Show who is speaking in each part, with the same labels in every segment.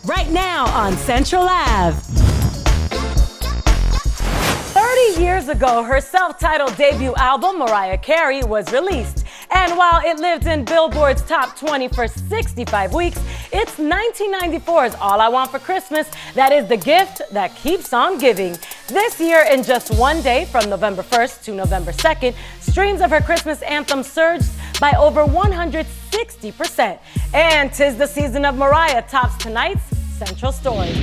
Speaker 1: right now on Central Ave. 30 years ago, her self-titled debut album, Mariah Carey, was released. And while it lived in Billboard's top 20 for 65 weeks, it's 1994's All I Want for Christmas that is the gift that keeps on giving. This year, in just one day, from November 1st to November 2nd, streams of her Christmas anthem surged by over 160%. And 'Tis the Season of Mariah tops tonight's Central Story.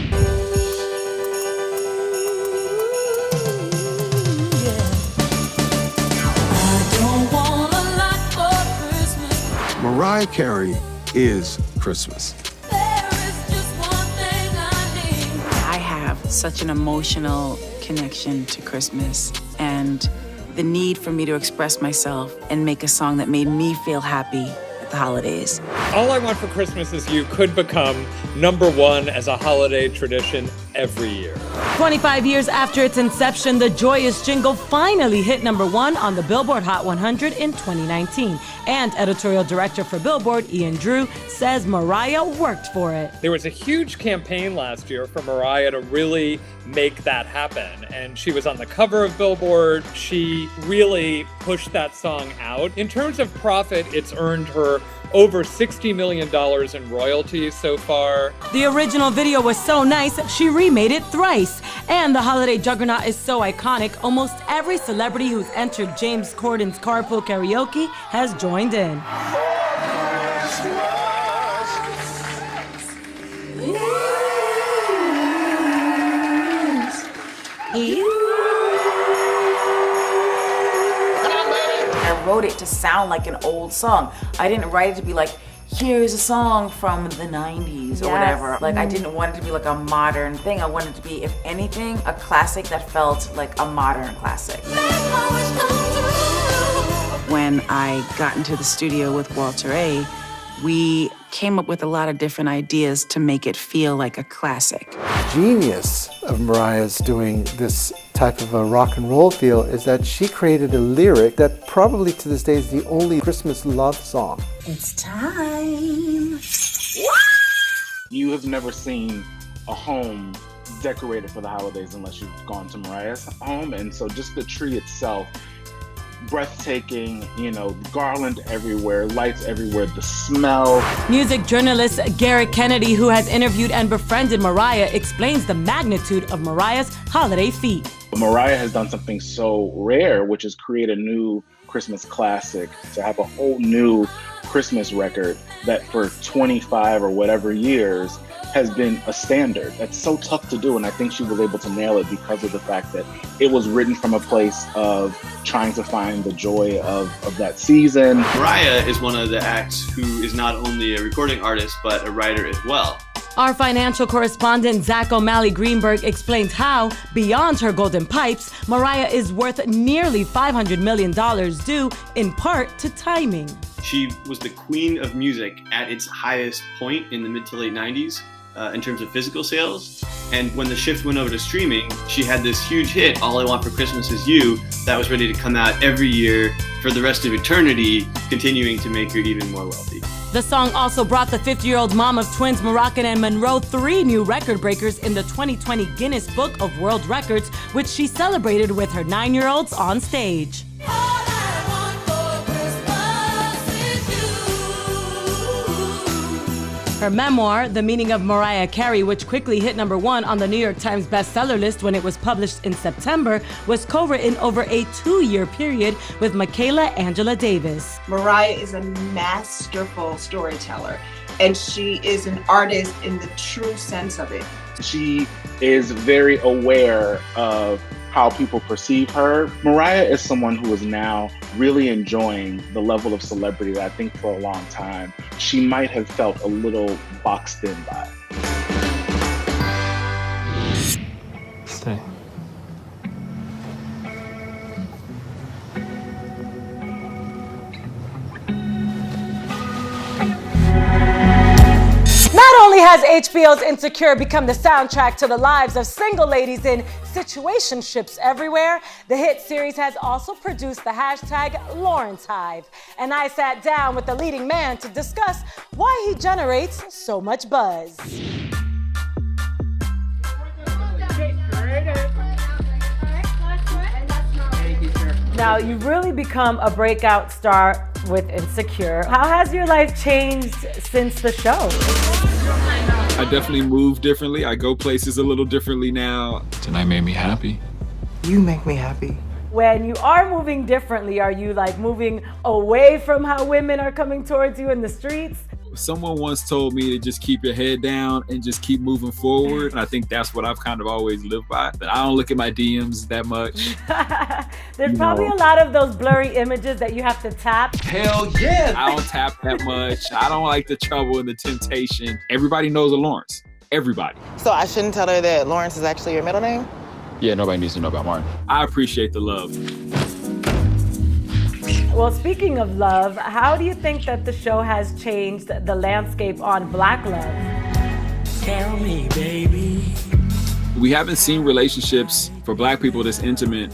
Speaker 2: Mariah Carey is Christmas.
Speaker 3: I have such an emotional connection to Christmas, and the need for me to express myself and make a song that made me feel happy at the holidays.
Speaker 4: All I Want for Christmas Is You could become #1 as a holiday tradition every year.
Speaker 1: 25 years after its inception, the joyous jingle finally hit #1 on the Billboard Hot 100 in 2019. And editorial director for Billboard, Ian Drew, says Mariah worked for it.
Speaker 4: There was a huge campaign last year for Mariah to really make that happen. And she was on the cover of Billboard. She really pushed that song out. In terms of profit, it's earned her over $60 million in royalties so far.
Speaker 1: The original video was so nice, she remade it thrice. And the holiday juggernaut is so iconic, almost every celebrity who's entered James Corden's Carpool Karaoke has joined in.
Speaker 3: I wrote it to sound like an old song. I didn't write it to be like, here's a song from the 90s or whatever. Like, I didn't want it to be like a modern thing. I wanted it to be, if anything, a classic that felt like a modern classic. When I got into the studio with Walter A., we came up with a lot of different ideas to make it feel like a classic.
Speaker 5: Genius of Mariah's doing this type of a rock and roll feel is that she created a lyric that probably to this day is the only Christmas love song.
Speaker 3: It's time.
Speaker 6: You have never seen a home decorated for the holidays unless you've gone to Mariah's home, and so just the tree itself, breathtaking, garland everywhere, lights everywhere, the smell.
Speaker 1: Music journalist Garrett Kennedy, who has interviewed and befriended Mariah, explains the magnitude of Mariah's holiday feat.
Speaker 6: Mariah has done something so rare, which is create a new Christmas classic, to have a whole new Christmas record that for 25 or whatever years has been a standard. That's so tough to do, and I think she was able to nail it because of the fact that it was written from a place of trying to find the joy of that season.
Speaker 7: Mariah is one of the acts who is not only a recording artist, but a writer as well.
Speaker 1: Our financial correspondent Zach O'Malley Greenberg explains how, beyond her golden pipes, Mariah is worth nearly $500 million due in part to timing.
Speaker 7: She was the queen of music at its highest point in the mid to late 90s. In terms of physical sales. And when the shift went over to streaming, she had this huge hit, All I Want for Christmas Is You, that was ready to come out every year for the rest of eternity, continuing to make her even more wealthy.
Speaker 1: The song also brought the 50-year-old mom of twins Moroccan and Monroe 3 new record breakers in the 2020 Guinness Book of World Records, which she celebrated with her 9-year-olds on stage. Her memoir, The Meaning of Mariah Carey, which quickly hit #1 on the New York Times bestseller list when it was published in September, was co-written over a 2-year period with Michaela Angela Davis.
Speaker 8: Mariah is a masterful storyteller, and she is an artist in the true sense of it.
Speaker 6: She is very aware of how people perceive her. Mariah is someone who is now really enjoying the level of celebrity that I think for a long time she might have felt a little boxed in by.
Speaker 9: Stay.
Speaker 1: Not only has HBO's Insecure become the soundtrack to the lives of single ladies in situationships everywhere, the hit series has also produced the hashtag Lawrence Hive. And I sat down with the leading man to discuss why he generates so much buzz. Now, you've really become a breakout star with Insecure. How has your life changed since the show?
Speaker 2: I definitely move differently. I go places a little differently now.
Speaker 9: Tonight made me happy.
Speaker 10: You make me happy.
Speaker 1: When you are moving differently, are you like moving away from how women are coming towards you in the streets?
Speaker 2: Someone once told me to just keep your head down and just keep moving forward. And I think that's what I've kind of always lived by. But I don't look at my DMs that much.
Speaker 1: There's probably a lot of those blurry images that you have to tap.
Speaker 2: Hell yeah! I don't tap that much. I don't like the trouble and the temptation. Everybody knows a Lawrence. Everybody.
Speaker 10: So I shouldn't tell her that Lawrence is actually your middle name?
Speaker 9: Yeah, nobody needs to know about Martin.
Speaker 2: I appreciate the love.
Speaker 1: Well, speaking of love, how do you think that the show has changed the landscape on Black love?
Speaker 11: Tell me, baby.
Speaker 2: We haven't seen relationships for Black people this intimate,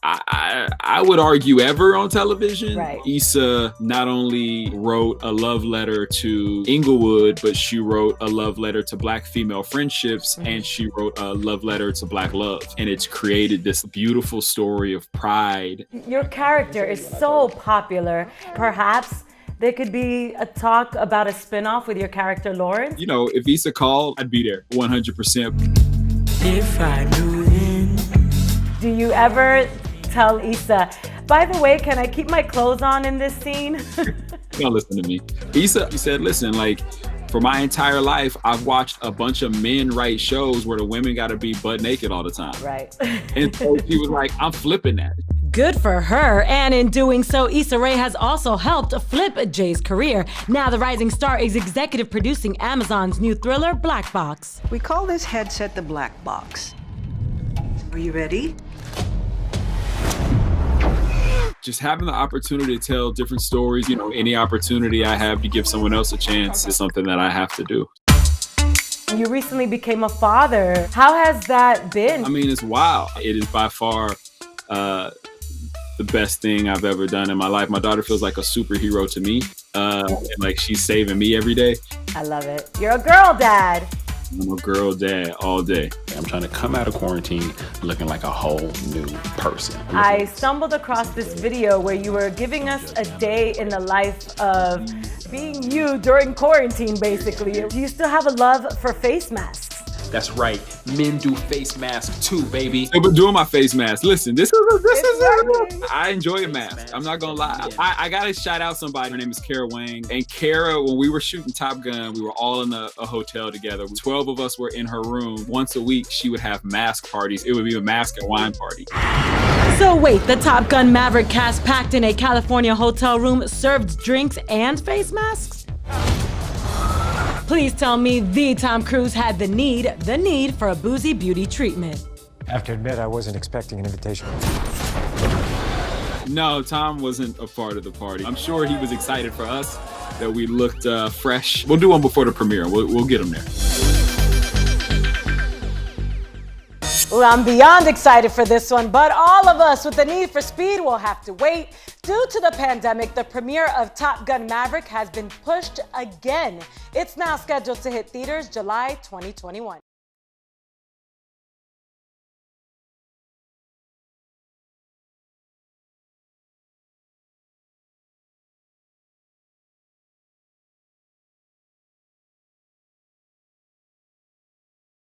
Speaker 2: I would argue, ever on television.
Speaker 1: Right.
Speaker 2: Issa not only wrote a love letter to Inglewood, but she wrote a love letter to Black female friendships, and she wrote a love letter to Black love. And it's created this beautiful story of pride.
Speaker 1: Your character is so popular. Perhaps there could be a talk about a spinoff with your character, Lawrence.
Speaker 2: You know, if Issa called, I'd be there 100%.
Speaker 11: If I knew then.
Speaker 1: Do you ever tell Issa, by the way, can I keep my clothes on in this scene?
Speaker 2: Don't listen to me. Issa, he said, listen, like, for my entire life, I've watched a bunch of men write shows where the women got to be butt naked all the time.
Speaker 1: Right.
Speaker 2: And so she was like, I'm flipping that.
Speaker 1: Good for her. And in doing so, Issa Rae has also helped flip Jay's career. Now the rising star is executive producing Amazon's new thriller, Black Box.
Speaker 12: We call this headset the Black Box. Are you ready?
Speaker 2: Just having the opportunity to tell different stories, you know, any opportunity I have to give someone else a chance is something that I have to do.
Speaker 1: You recently became a father. How has that been?
Speaker 2: I mean, it's wild. It is by far the best thing I've ever done in my life. My daughter feels like a superhero to me. And like she's saving me every day.
Speaker 1: I love it. You're a girl dad.
Speaker 2: I'm a girl dad all day.
Speaker 9: I'm trying to come out of quarantine looking like a whole new person.
Speaker 1: I stumbled across this video where you were giving us a day in the life of being you during quarantine, basically. Do you still have a love for face masks?
Speaker 9: That's right. Men do face masks too, baby.
Speaker 2: I've been doing my face mask. Listen, this is it. I enjoy a mask. I'm not gonna lie. I gotta shout out somebody. Her name is Kara Wang. And Kara, when we were shooting Top Gun, we were all in a hotel together. 12 of us were in her room. Once a week, she would have mask parties. It would be a mask and wine party.
Speaker 1: So wait, the Top Gun Maverick cast packed in a California hotel room served drinks and face masks? Please tell me the Tom Cruise had the need for a boozy beauty treatment.
Speaker 13: I have to admit, I wasn't expecting an invitation.
Speaker 2: No, Tom wasn't a part of the party. I'm sure he was excited for us that we looked fresh. We'll do one before the premiere. We'll get him there.
Speaker 1: Well, I'm beyond excited for this one, but all of us with the need for speed will have to wait. Due to the pandemic, the premiere of Top Gun Maverick has been pushed again. It's now scheduled to hit theaters July 2021.